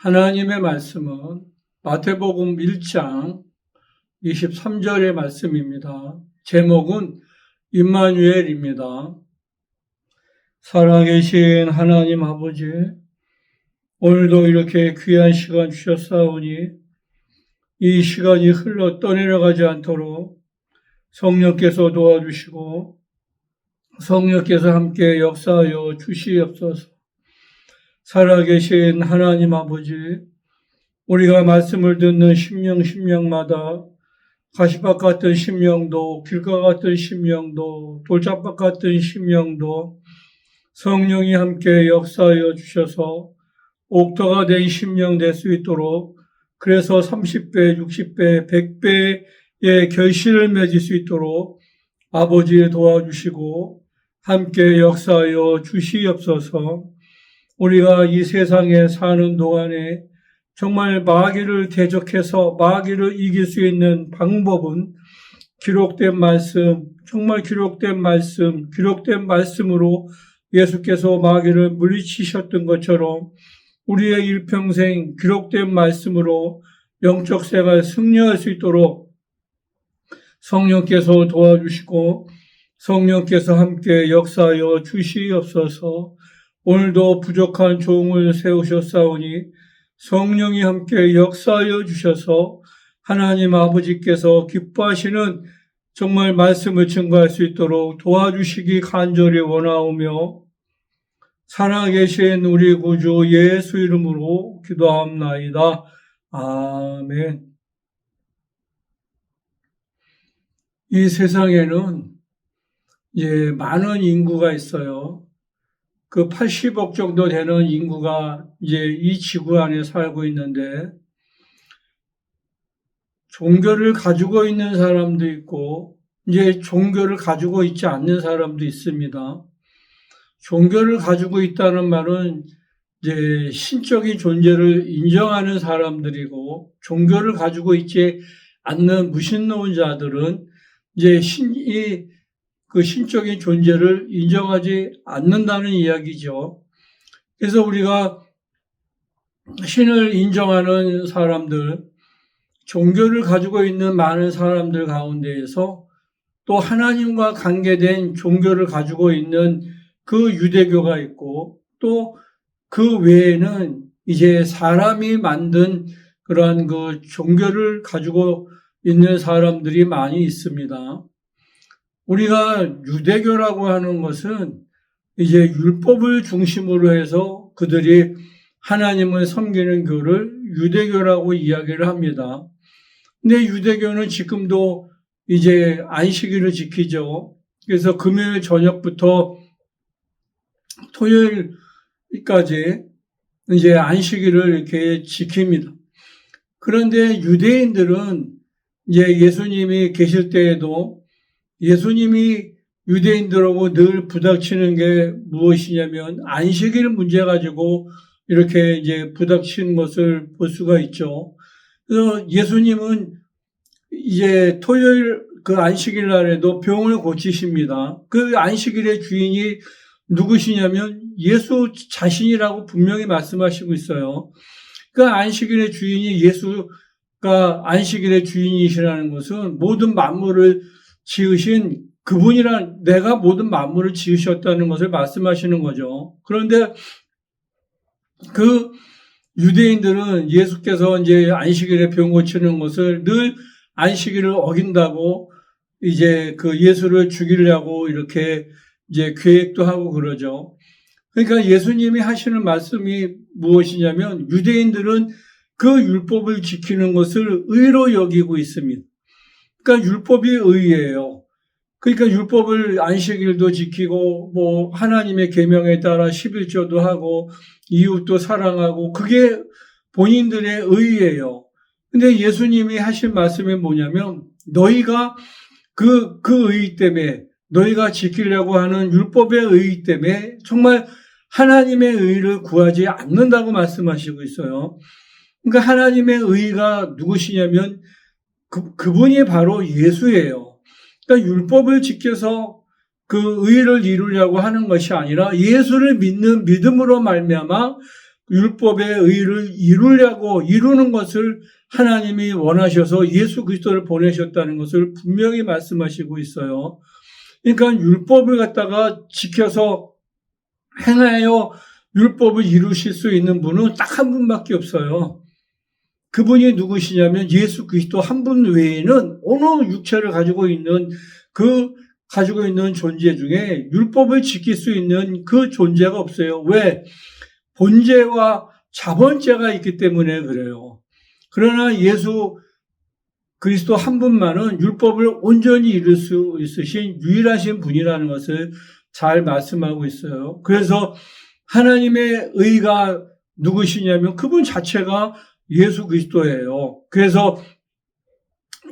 하나님의 말씀은 마태복음 1장 23절의 말씀입니다. 제목은 임마누엘입니다. 살아계신 하나님 아버지, 오늘도 이렇게 귀한 시간 주셨사오니 이 시간이 흘러 떠내려가지 않도록 성령께서 도와주시고 성령께서 함께 역사하여 주시옵소서. 살아계신 하나님 아버지, 우리가 말씀을 듣는 심령마다 가시밭 같은 심령도, 길가 같은 심령도, 돌짝밭 같은 심령도 성령이 함께 역사하여 주셔서 옥토가 된 심령 될 수 있도록, 그래서 30배, 60배, 100배의 결실을 맺을 수 있도록 아버지 도와주시고 함께 역사하여 주시옵소서. 우리가 이 세상에 사는 동안에 정말 마귀를 대적해서 마귀를 이길 수 있는 방법은 기록된 말씀, 정말 기록된 말씀으로 예수께서 마귀를 물리치셨던 것처럼 우리의 일평생 기록된 말씀으로 영적 생활 승리할 수 있도록 성령께서 도와주시고 성령께서 함께 역사하여 주시옵소서. 오늘도 부족한 종을 세우셨사오니 성령이 함께 역사하여 주셔서 하나님 아버지께서 기뻐하시는 정말 말씀을 증거할 수 있도록 도와주시기 간절히 원하오며 살아계신 우리 구주 예수 이름으로 기도합나이다. 아멘. 이 세상에는 많은 인구가 있어요. 그 80억 정도 되는 인구가 이 지구 안에 살고 있는데, 종교를 가지고 있는 사람도 있고, 종교를 가지고 있지 않는 사람도 있습니다. 종교를 가지고 있다는 말은 신적인 존재를 인정하는 사람들이고, 종교를 가지고 있지 않는 무신론자들은 그 신적인 존재를 인정하지 않는다는 이야기죠. 그래서 우리가 신을 인정하는 사람들, 종교를 가지고 있는 많은 사람들 가운데에서 또 하나님과 관계된 종교를 가지고 있는 그 유대교가 있고, 또 그 외에는 사람이 만든 그러한 그 종교를 가지고 있는 사람들이 많이 있습니다. 우리가 유대교라고 하는 것은 율법을 중심으로 해서 그들이 하나님을 섬기는 교를 유대교라고 이야기를 합니다. 근데 유대교는 지금도 안식일을 지키죠. 그래서 금요일 저녁부터 토요일까지 안식일을 이렇게 지킵니다. 그런데 유대인들은 예수님이 계실 때에도 예수님이 유대인들하고 늘 부닥치는 게 무엇이냐면 안식일 문제 가지고 이렇게 부닥치는 것을 볼 수가 있죠. 그래서 예수님은 토요일 그 안식일 날에도 병을 고치십니다. 그 안식일의 주인이 누구시냐면 예수 자신이라고 분명히 말씀하시고 있어요. 그 안식일의 주인이 예수가 안식일의 주인이시라는 것은 모든 만물을 지으신 그분이란, 내가 모든 만물을 지으셨다는 것을 말씀하시는 거죠. 그런데 그 유대인들은 예수께서 안식일에 병 고치는 것을 늘 안식일을 어긴다고 그 예수를 죽이려고 이렇게 계획도 하고 그러죠. 그러니까 예수님이 하시는 말씀이 무엇이냐면 유대인들은 그 율법을 지키는 것을 의로 여기고 있습니다. 그러니까 율법이 의예요. 그러니까 율법을 안식일도 지키고 하나님의 계명에 따라 11조도 하고 이웃도 사랑하고 그게 본인들의 의예요. 근데 예수님이 하신 말씀이 뭐냐면 너희가 그 의 때문에 너희가 지키려고 하는 율법의 의 때문에 정말 하나님의 의를 구하지 않는다고 말씀하시고 있어요. 그러니까 하나님의 의가 누구시냐면 그분이 바로 예수예요. 그러니까 율법을 지켜서 그 의를 이루려고 하는 것이 아니라 예수를 믿는 믿음으로 말미암아 율법의 의를 이루는 것을 하나님이 원하셔서 예수 그리스도를 보내셨다는 것을 분명히 말씀하시고 있어요. 그러니까 율법을 갖다가 지켜서 행하여 율법을 이루실 수 있는 분은 딱 한 분밖에 없어요. 그분이 누구시냐면 예수 그리스도 한 분 외에는 어느 육체를 가지고 있는 존재 중에 율법을 지킬 수 있는 그 존재가 없어요. 왜? 본죄와 자본죄가 있기 때문에 그래요. 그러나 예수 그리스도 한 분만은 율법을 온전히 이룰 수 있으신 유일하신 분이라는 것을 잘 말씀하고 있어요. 그래서 하나님의 의가 누구시냐면 그분 자체가 예수 그리스도예요. 그래서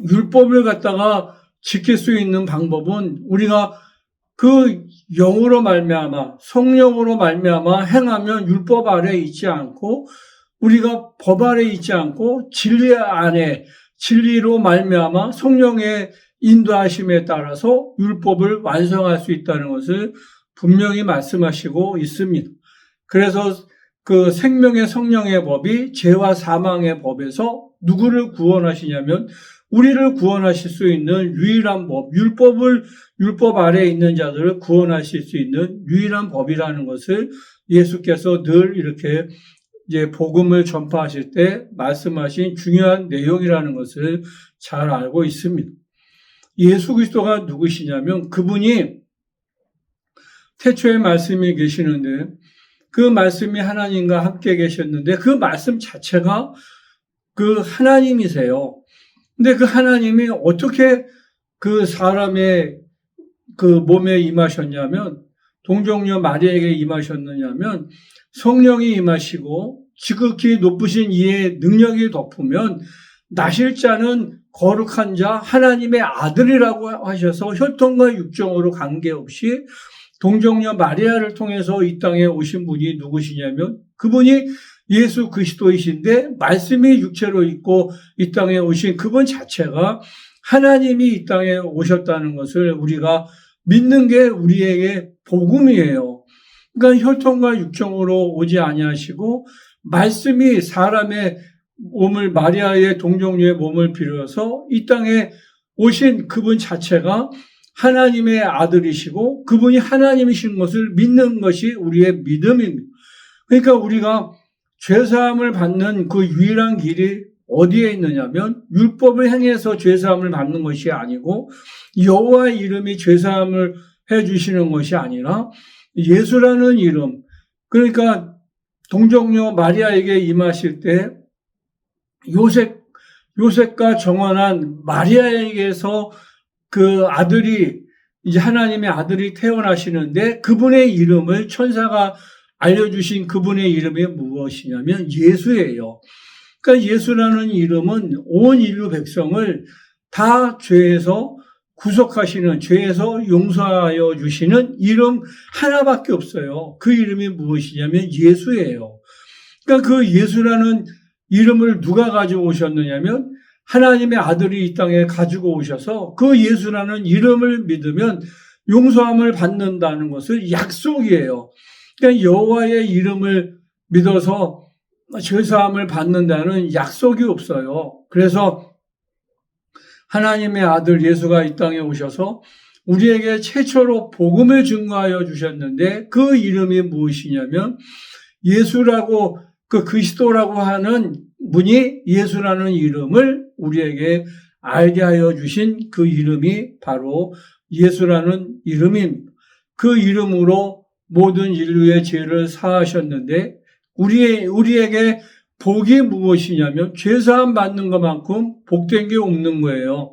율법을 갖다가 지킬 수 있는 방법은 우리가 그 영으로 말미암아 성령으로 말미암아 행하면 율법 아래에 있지 않고 우리가 법 아래에 있지 않고 진리 안에 진리로 말미암아 성령의 인도하심에 따라서 율법을 완성할 수 있다는 것을 분명히 말씀하시고 있습니다. 그래서 그 생명의 성령의 법이 죄와 사망의 법에서 누구를 구원하시냐면 우리를 구원하실 수 있는 유일한 법, 율법 아래에 있는 자들을 구원하실 수 있는 유일한 법이라는 것을 예수께서 늘 이렇게 이제 복음을 전파하실 때 말씀하신 중요한 내용이라는 것을 잘 알고 있습니다. 예수 그리스도가 누구시냐면 그분이 태초에 말씀이 계시는데 그 말씀이 하나님과 함께 계셨는데 그 말씀 자체가 그 하나님이세요. 근데 그 하나님이 어떻게 그 사람의 그 몸에 임하셨냐면 동정녀 마리아에게 임하셨느냐면 성령이 임하시고 지극히 높으신 이의 능력이 덮으면 나실 자는 거룩한 자 하나님의 아들이라고 하셔서 혈통과 육정으로 관계없이 동정녀 마리아를 통해서 이 땅에 오신 분이 누구시냐면 그분이 예수 그리스도이신데 말씀이 육체로 있고 이 땅에 오신 그분 자체가 하나님이 이 땅에 오셨다는 것을 우리가 믿는 게 우리에게 복음이에요. 그러니까 혈통과 육정으로 오지 아니하시고 말씀이 사람의 몸을 마리아의 동정녀의 몸을 빌어서 이 땅에 오신 그분 자체가 하나님의 아들이시고 그분이 하나님이신 것을 믿는 것이 우리의 믿음입니다. 그러니까 우리가 죄사함을 받는 그 유일한 길이 어디에 있느냐면 율법을 행해서 죄사함을 받는 것이 아니고 여호와의 이름이 죄사함을 해주시는 것이 아니라 예수라는 이름, 그러니까 동정녀 마리아에게 임하실 때 요셉과 정혼한 마리아에게서 그 아들이 이제 하나님의 아들이 태어나시는데 그분의 이름을 천사가 알려주신 그분의 이름이 무엇이냐면 예수예요. 그러니까 예수라는 이름은 온 인류 백성을 다 죄에서 구속하시는, 죄에서 용서하여 주시는 이름 하나밖에 없어요. 그 이름이 무엇이냐면 예수예요. 그러니까 그 예수라는 이름을 누가 가지고 오셨느냐면 하나님의 아들이 이 땅에 가지고 오셔서 그 예수라는 이름을 믿으면 용서함을 받는다는 것을 약속이에요. 그러니까 여호와의 이름을 믿어서 죄사함을 받는다는 약속이 없어요. 그래서 하나님의 아들 예수가 이 땅에 오셔서 우리에게 최초로 복음을 증거하여 주셨는데 그 이름이 무엇이냐면 예수라고 그 그리스도라고 하는 분이 예수라는 이름을 우리에게 알게 하여 주신 그 이름이 바로 예수라는 이름입니다. 그 이름으로 모든 인류의 죄를 사하셨는데 우리에게 복이 무엇이냐면 죄사함 받는 것만큼 복된 게 없는 거예요.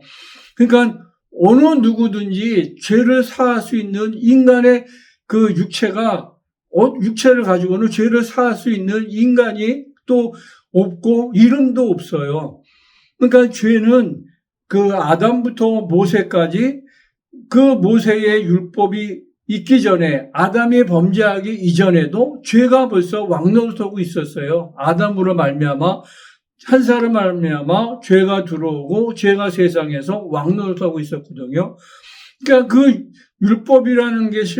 그러니까 어느 누구든지 죄를 사할 수 있는 인간의 그 육체를 가지고는 죄를 사할 수 있는 인간이 또 없고 이름도 없어요. 그러니까 죄는 그 아담부터 모세까지 그 모세의 율법이 있기 전에 아담이 범죄하기 이전에도 죄가 벌써 왕노릇하고 있었어요. 아담으로 말미암아 한 사람 말미암아 죄가 들어오고 죄가 세상에서 왕노릇하고 있었거든요. 그러니까 그 율법이라는 것이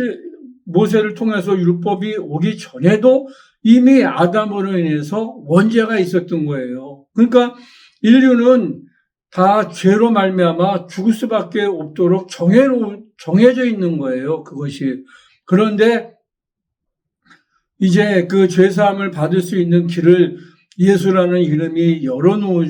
모세를 통해서 율법이 오기 전에도 이미 아담으로 인해서 원죄가 있었던 거예요. 그러니까 인류는 다 죄로 말미암아 죽을 수밖에 없도록 정해져 있는 거예요. 그것이. 그런데 이제 그 죄사함을 받을 수 있는 길을 예수라는 이름이 열어놓아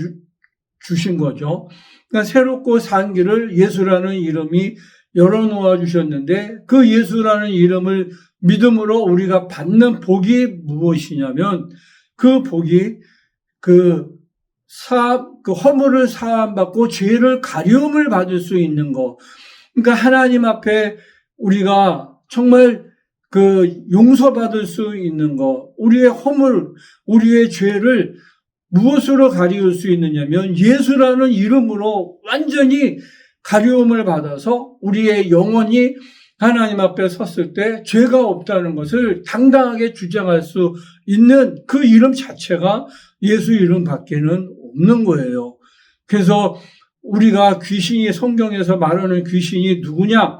주신 거죠. 그러니까 새롭고 산 길을 예수라는 이름이 열어놓아 주셨는데 그 예수라는 이름을 믿음으로 우리가 받는 복이 무엇이냐면 그 복이 그 허물을 사함받고 죄를 가려움을 받을 수 있는 거. 그러니까 하나님 앞에 우리가 정말 그 용서받을 수 있는 거. 우리의 허물, 우리의 죄를 무엇으로 가리울 수 있느냐면 예수라는 이름으로 완전히 가려움을 받아서 우리의 영혼이 하나님 앞에 섰을 때 죄가 없다는 것을 당당하게 주장할 수 있는 그 이름 자체가 예수 이름 밖에는 없는 거예요. 그래서 우리가 귀신이 성경에서 말하는 귀신이 누구냐?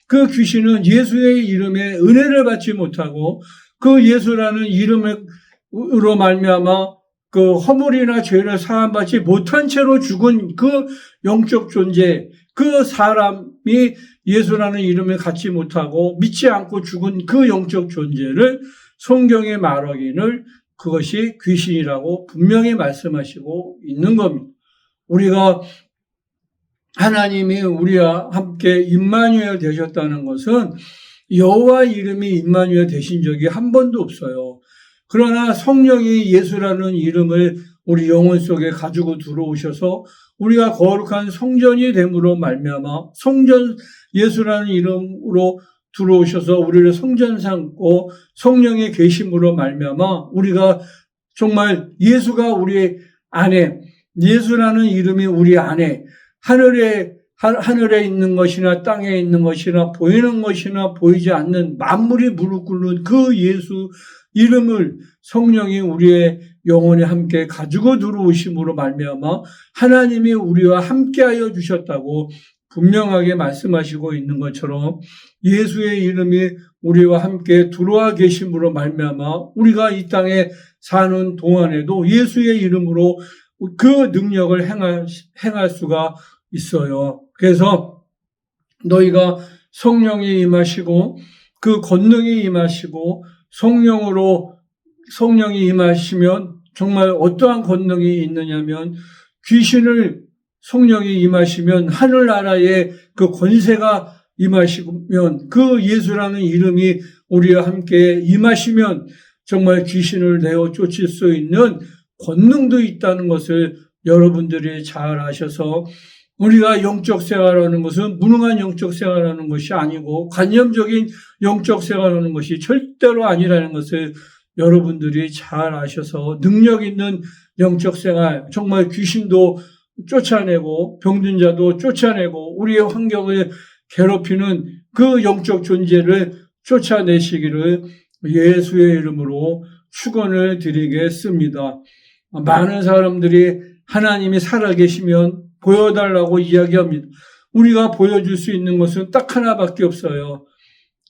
그 귀신은 예수의 이름에 은혜를 받지 못하고 그 예수라는 이름으로 말미암아 그 허물이나 죄를 사함받지 못한 채로 죽은 그 영적 존재, 그 사람이 예수라는 이름을 갖지 못하고 믿지 않고 죽은 그 영적 존재를 성경에 말하기를 그것이 귀신이라고 분명히 말씀하시고 있는 겁니다. 우리가 하나님이 우리와 함께 임마누엘 되셨다는 것은 여호와 이름이 임마누엘 되신 적이 한 번도 없어요. 그러나 성령이 예수라는 이름을 우리 영혼 속에 가지고 들어오셔서 우리가 거룩한 성전이 됨으로 말미암아 성전 예수라는 이름으로 들어오셔서 우리를 성전 삼고 성령의 계심으로 말미암아 우리가 정말 예수가 우리 안에 예수라는 이름이 우리 안에 하늘에 있는 것이나 땅에 있는 것이나 보이는 것이나 보이지 않는 만물이 무릎 꿇는 그 예수 이름을 성령이 우리의 영혼에 함께 가지고 들어오심으로 말미암아 하나님이 우리와 함께하여 주셨다고 분명하게 말씀하시고 있는 것처럼 예수의 이름이 우리와 함께 들어와 계심으로 말미암아 우리가 이 땅에 사는 동안에도 예수의 이름으로 그 능력을 행할 수가 있어요. 그래서 너희가 성령이 임하시고 그 권능이 임하시고 성령이 임하시면 정말 어떠한 권능이 있느냐면 귀신을 성령이 임하시면 하늘나라의 그 권세가 임하시면 그 예수라는 이름이 우리와 함께 임하시면 정말 귀신을 내어 쫓을 수 있는 권능도 있다는 것을 여러분들이 잘 아셔서 우리가 영적 생활하는 것은 무능한 영적 생활하는 것이 아니고 관념적인 영적 생활하는 것이 절대로 아니라는 것을 여러분들이 잘 아셔서 능력 있는 영적 생활, 정말 귀신도 쫓아내고 병든 자도 쫓아내고 우리의 환경을 괴롭히는 그 영적 존재를 쫓아내시기를 예수의 이름으로 축원을 드리겠습니다. 많은 사람들이 하나님이 살아계시면 보여달라고 이야기합니다. 우리가 보여줄 수 있는 것은 딱 하나밖에 없어요.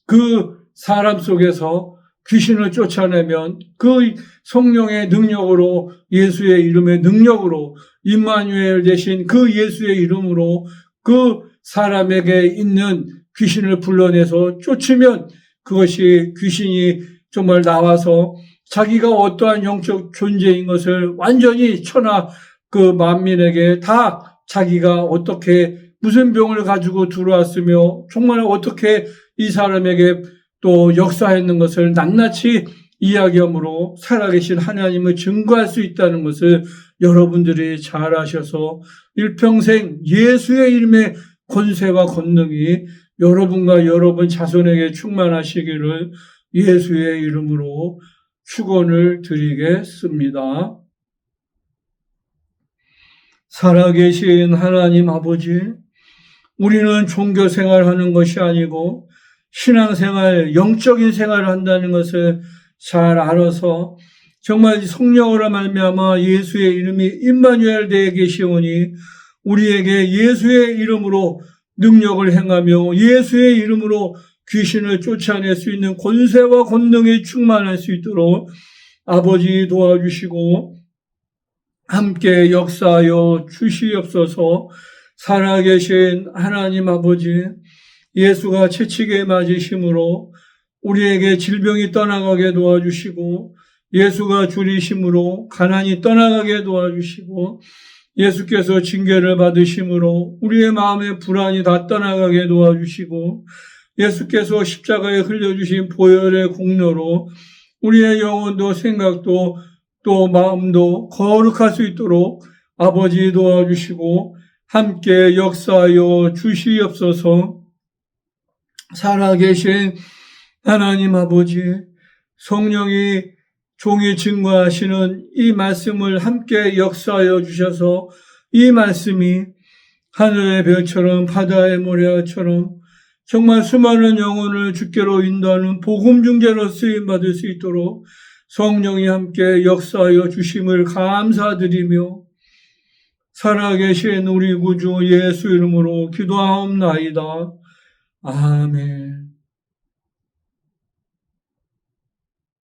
그 사람 속에서 귀신을 쫓아내면 그 성령의 능력으로 예수의 이름의 능력으로 임마누엘 대신 그 예수의 이름으로 그 사람에게 있는 귀신을 불러내서 쫓으면 그것이 귀신이 정말 나와서 자기가 어떠한 영적 존재인 것을 완전히 천하 그 만민에게 다 자기가 어떻게 무슨 병을 가지고 들어왔으며 정말 어떻게 이 사람에게 또 역사했는 것을 낱낱이 이야기함으로 살아계신 하나님을 증거할 수 있다는 것을 여러분들이 잘 아셔서 일평생 예수의 이름의 권세와 권능이 여러분과 여러분 자손에게 충만하시기를 예수의 이름으로 축원을 드리겠습니다. 살아계신 하나님 아버지, 우리는 종교 생활하는 것이 아니고 신앙생활, 영적인 생활을 한다는 것을 잘 알아서 정말 성령으로 말미암아 예수의 이름이 임마누엘 되어 계시오니 우리에게 예수의 이름으로 능력을 행하며 예수의 이름으로 귀신을 쫓아낼 수 있는 권세와 권능이 충만할 수 있도록 아버지 도와주시고 함께 역사하여 주시옵소서. 살아계신 하나님 아버지, 예수가 채찍에 맞으심으로 우리에게 질병이 떠나가게 도와주시고, 예수가 줄이심으로 가난이 떠나가게 도와주시고, 예수께서 징계를 받으심으로 우리의 마음의 불안이 다 떠나가게 도와주시고, 예수께서 십자가에 흘려주신 보혈의 공로로 우리의 영혼도 생각도 또 마음도 거룩할 수 있도록 아버지 도와주시고 함께 역사하여 주시옵소서. 살아계신 하나님 아버지, 성령이 종이 증거하시는 이 말씀을 함께 역사하여 주셔서 이 말씀이 하늘의 별처럼 바다의 모래처럼 정말 수많은 영혼을 주께로 인도하는 복음 중재로 쓰임받을 수 있도록 성령이 함께 역사하여 주심을 감사드리며 살아계신 우리 구주 예수 이름으로 기도하옵나이다. 아멘.